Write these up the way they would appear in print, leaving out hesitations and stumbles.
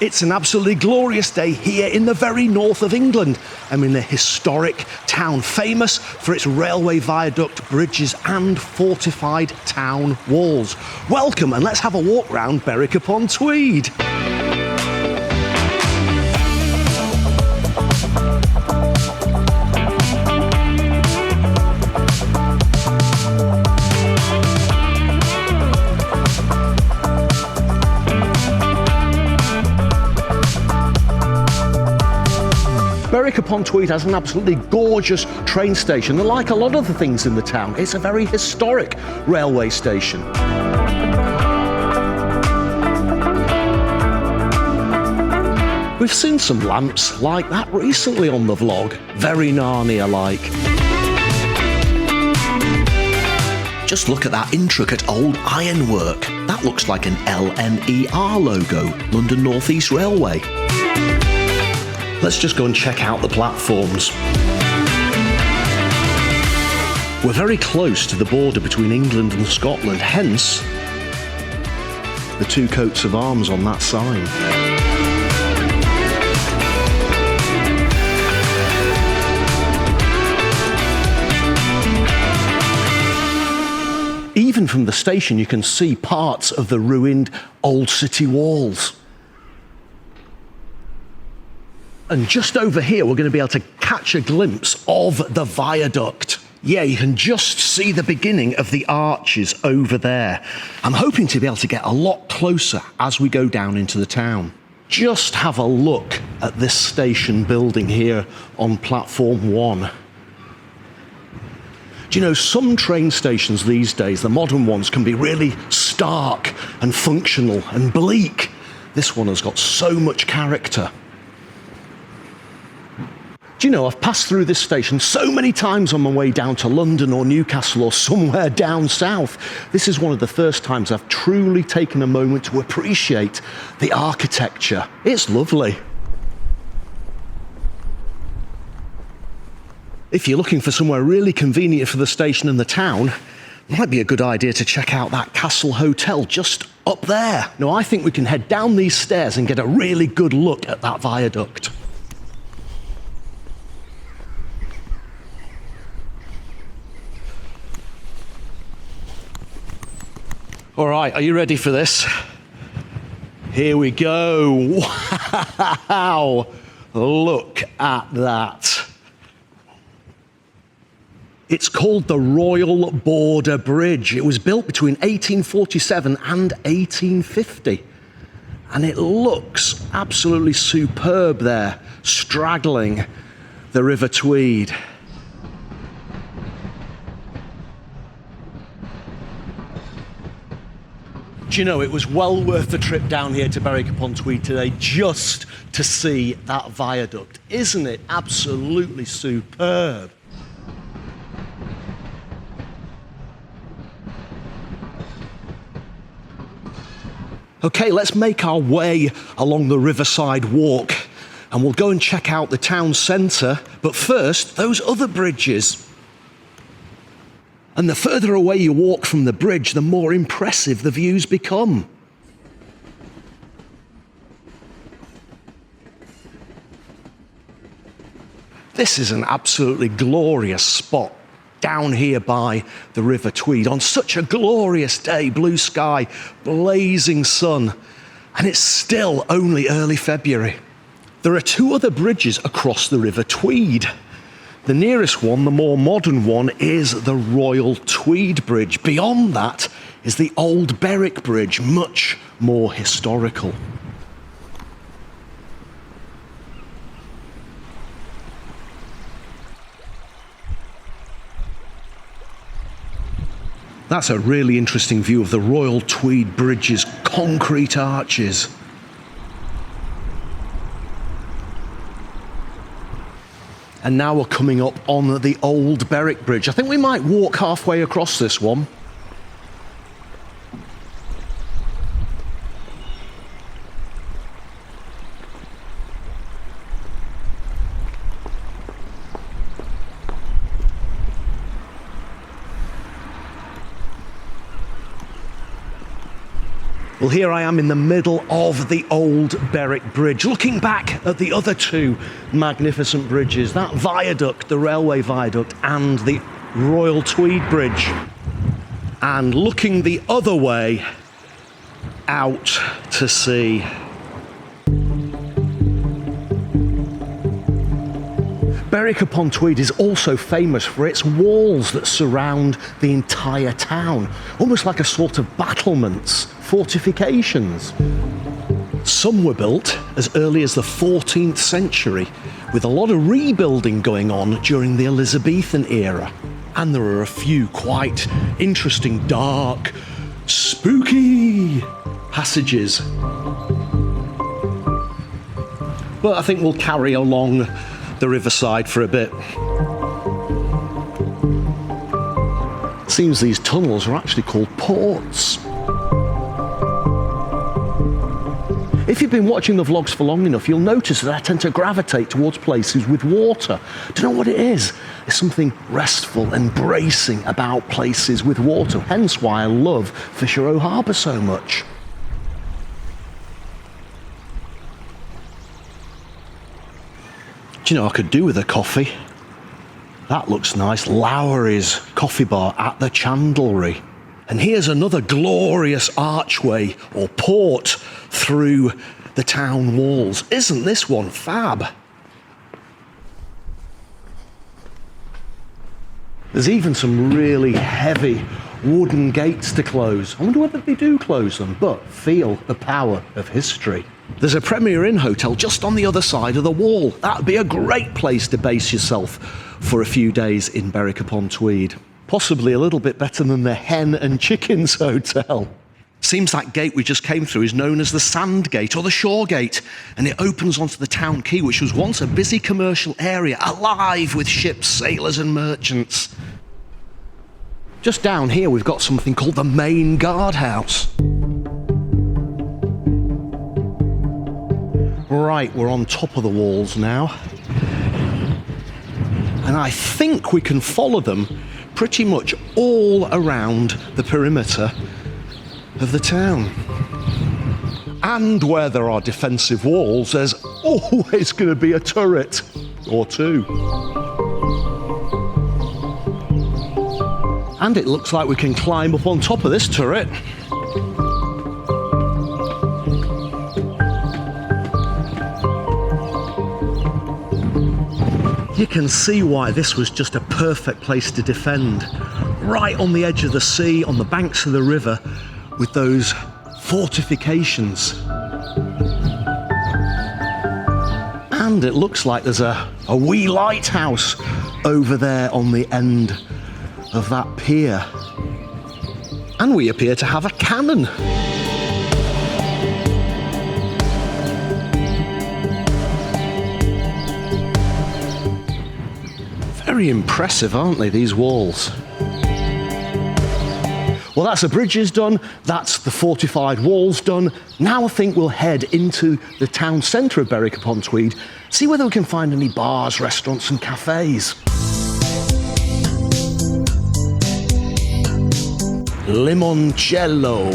It's an absolutely glorious day here in the very north of England. I'm in a historic town famous for its railway viaduct, bridges and fortified town walls. Welcome, and let's have a walk round Berwick-upon-Tweed. Berwick-upon-Tweed has an absolutely gorgeous train station, and like a lot of the things in the town, it's a very historic railway station. We've seen some lamps like that recently on the vlog, very Narnia-like. Just look at that intricate old ironwork. That looks like an LNER logo, London North East Railway. Let's just go and check out the platforms. We're very close to the border between England and Scotland, hence the two coats of arms on that sign. Even from the station you can see parts of the ruined old city walls. And just over here, we're going to be able to catch a glimpse of the viaduct. Yeah, you can just see the beginning of the arches over there. I'm hoping to be able to get a lot closer as we go down into the town. Just have a look at this station building here on platform 1. Do you know, some train stations these days, the modern ones, can be really stark and functional and bleak. This one has got so much character. Do you know, I've passed through this station so many times on my way down to London or Newcastle or somewhere down south. This is one of the first times I've truly taken a moment to appreciate the architecture. It's lovely. If you're looking for somewhere really convenient for the station and the town, it might be a good idea to check out that Castle Hotel just up there. Now, I think we can head down these stairs and get a really good look at that viaduct. All right, are you ready for this? Here we go. Wow, look at that. It's called the Royal Border Bridge. It was built between 1847 and 1850. And it looks absolutely superb there, straddling the River Tweed. Do you know, it was well worth the trip down here to Berwick-upon-Tweed today just to see that viaduct. Isn't it absolutely superb? Okay, let's make our way along the Riverside Walk and we'll go and check out the town centre. But first, those other bridges. And the further away you walk from the bridge, the more impressive the views become. This is an absolutely glorious spot down here by the River Tweed on such a glorious day, blue sky, blazing sun, and it's still only early February. There are two other bridges across the River Tweed. The nearest one, the more modern one, is the Royal Tweed Bridge. Beyond that is the Old Berwick Bridge, much more historical. That's a really interesting view of the Royal Tweed Bridge's concrete arches. And now we're coming up on the Old Berwick Bridge. I think we might walk halfway across this one. Well, here I am in the middle of the old Berwick Bridge, looking back at the other two magnificent bridges, that viaduct, the railway viaduct, and the Royal Tweed Bridge. And looking the other way out to sea. Berwick-upon-Tweed is also famous for its walls that surround the entire town, almost like a sort of battlements, fortifications. Some were built as early as the 14th century, with a lot of rebuilding going on during the Elizabethan era. And there are a few quite interesting, dark, spooky passages. But I think we'll carry along the riverside for a bit. Seems these tunnels are actually called ports. If you've been watching the vlogs for long enough, you'll notice that I tend to gravitate towards places with water. Do you know what it is? There's something restful and bracing about places with water, hence why I love Fisher O Harbour so much. Do you know, I could do with a coffee. That looks nice. Lowry's Coffee Bar at the Chandlery. And here's another glorious archway or port through the town walls. Isn't this one fab? There's even some really heavy wooden gates to close. I wonder whether they do close them, but feel the power of history. There's a Premier Inn hotel just on the other side of the wall. That'd be a great place to base yourself for a few days in Berwick-upon-Tweed. Possibly a little bit better than the Hen and Chickens Hotel. Seems that gate we just came through is known as the Sand Gate or the Shore Gate, and it opens onto the town quay, which was once a busy commercial area, alive with ships, sailors and merchants. Just down here we've got something called the Main Guardhouse. Right, we're on top of the walls now. And I think we can follow them pretty much all around the perimeter of the town. And where there are defensive walls, there's always going to be a turret or two. And it looks like we can climb up on top of this turret. You can see why this was just a perfect place to defend. Right on the edge of the sea, on the banks of the river, with those fortifications. And it looks like there's a wee lighthouse over there on the end of that pier. And we appear to have a cannon. Very impressive, aren't they, these walls? Well, that's the bridges done, that's the fortified walls done. Now I think we'll head into the town centre of Berwick-upon-Tweed, see whether we can find any bars, restaurants and cafes. Limoncello.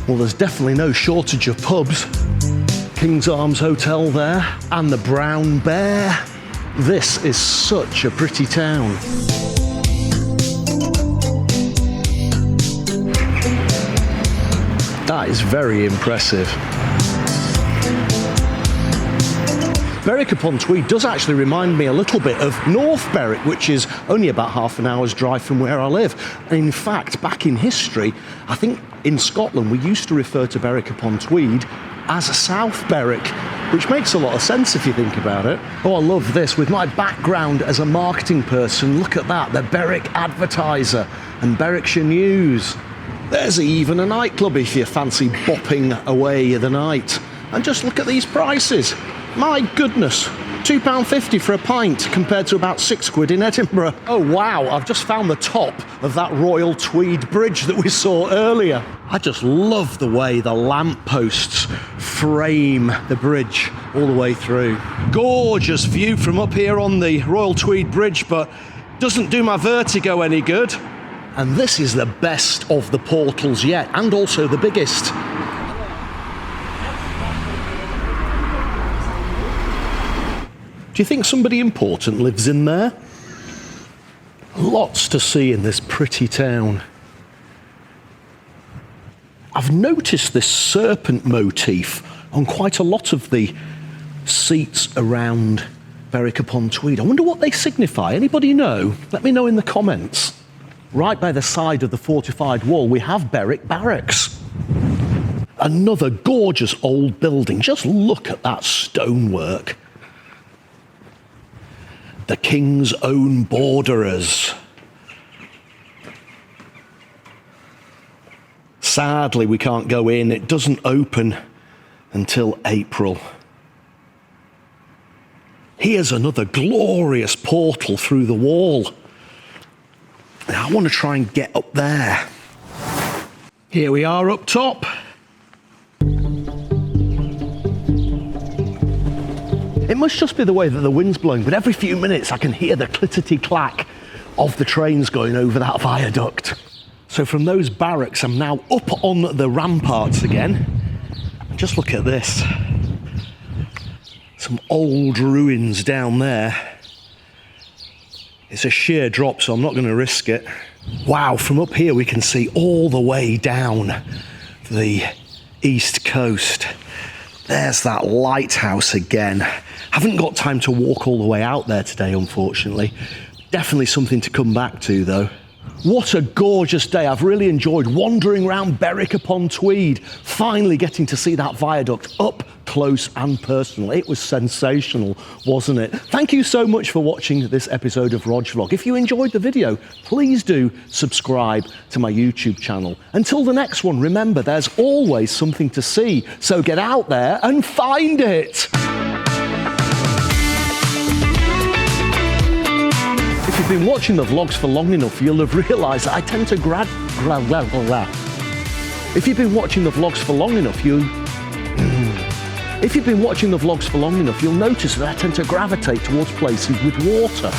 Well, there's definitely no shortage of pubs. King's Arms Hotel there, and the Brown Bear. This is such a pretty town. That is very impressive. Berwick-upon-Tweed does actually remind me a little bit of North Berwick, which is only about half an hour's drive from where I live. And in fact, back in history, I think in Scotland we used to refer to Berwick-upon-Tweed as South Berwick, which makes a lot of sense if you think about it. Oh, I love this. With my background as a marketing person, look at that, the Berwick Advertiser and Berwickshire News. There's even a nightclub if you fancy bopping away the night. And just look at these prices. My goodness, £2.50 for a pint compared to about £6 in Edinburgh. Oh wow, I've just found the top of that Royal Tweed Bridge that we saw earlier. I just love the way the lampposts frame the bridge all the way through. Gorgeous view from up here on the Royal Tweed Bridge, but doesn't do my vertigo any good. And this is the best of the portals yet, and also the biggest. Do you think somebody important lives in there? Lots to see in this pretty town. I've noticed this serpent motif on quite a lot of the seats around Berwick-upon-Tweed. I wonder what they signify. Anybody know? Let me know in the comments. Right by the side of the fortified wall, we have Berwick Barracks. Another gorgeous old building. Just look at that stonework. The King's Own Borderers. Sadly, we can't go in. It doesn't open until April. Here's another glorious portal through the wall. Now, I want to try and get up there. Here we are up top. It must just be the way that the wind's blowing, but every few minutes I can hear the clickety-clack of the trains going over that viaduct. So from those barracks, I'm now up on the ramparts again. And just look at this. Some old ruins down there. It's a sheer drop, so I'm not going to risk it. Wow, from up here we can see all the way down the east coast. There's that lighthouse again. Haven't got time to walk all the way out there today, unfortunately. Definitely something to come back to, though. What a gorgeous day. I've really enjoyed wandering around Berwick-upon-Tweed, finally getting to see that viaduct up close and personal. It was sensational, wasn't it? Thank you so much for watching this episode of Rog Vlog. If you enjoyed the video, please do subscribe to my YouTube channel. Until the next one, remember, there's always something to see, so get out there and find it. If you've been watching the vlogs for long enough, you'll have realised that I tend to If you've been watching the vlogs for long enough, you'll notice that I tend to gravitate towards places with water.